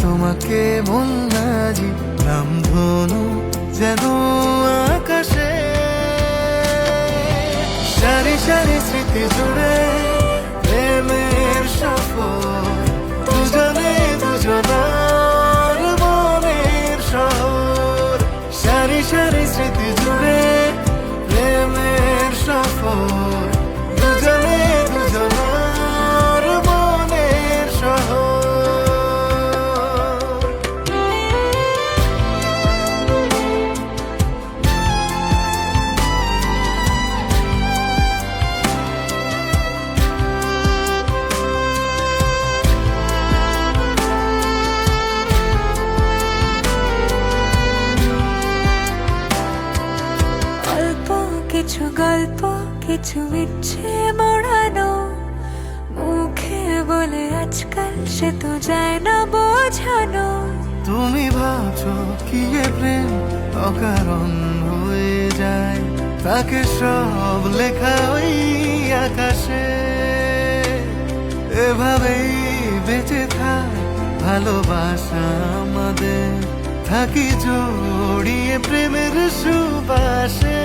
তোমাকে মন আজি রামধনু যেন আকাশে সারি সারি স্মৃতি জুড়ে প্রেমের সফর দুজনে দুজনার মনের শহর সারি সারি স্মৃতি জুড়ে প্রেমের সফর দুজনে দুজনার মনের শহর কিছু গল্প কিছু ইচ্ছে মোড়ানো মুখে বলে আজকাল সে তো যায় না বোঝানো। তুমি ভাবছো কি এ প্রেম অকারণ হয়ে যায় তাকে সব লেখা ওই আকাশে এভাবেই বেঁচে থাক ভালোবাসা আমাদের থাকি জড়িয়ে প্রেমের সুবাসে।